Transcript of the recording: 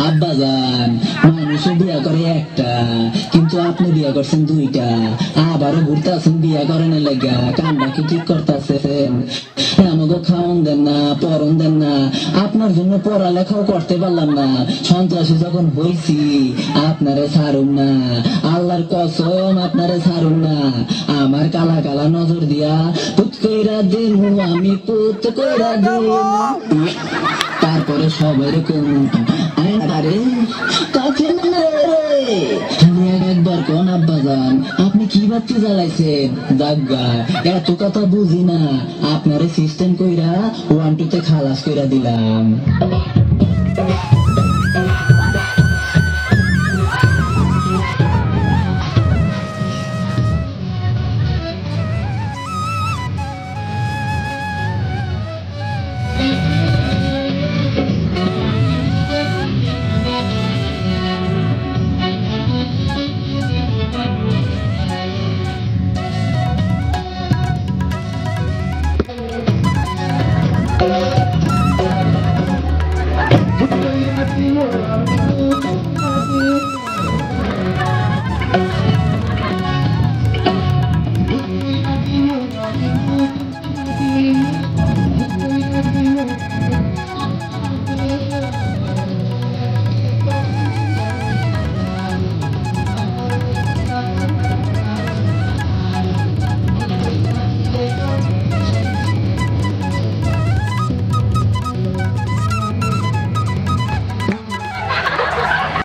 আব্বাজান মানুষ বিয়া করে একটা কিন্তু আপনি বিয়া করছেন দুইটা আবারও ঘুরতে আছেন বিয়া করেন লাগা কামটা কি ঠিক করতেছেন আমাকে খাওয়ান দেন না পরন দেন না আপনার জন্য পড়ালেখাও করতে পারলাম না সন্ত্রাসী যখন হয়েছি আপনারে ছাড়ুন না আল্লাহর কসম আপনারে ছাড়ুন না আমার কালা কালা নজর দিয়া পুত কইরা দিন আমি পুত কইরা দিন তারপরে সবাই এরকম আরে কাছে একবার কোন আব্বাজান আপনি কি বাচ্চা জ্বালাইছেন দাগা এত কথা বুঝি না আপনারে সিস্টেম কইরা 1-2 তে খালাস কইরা দিলাম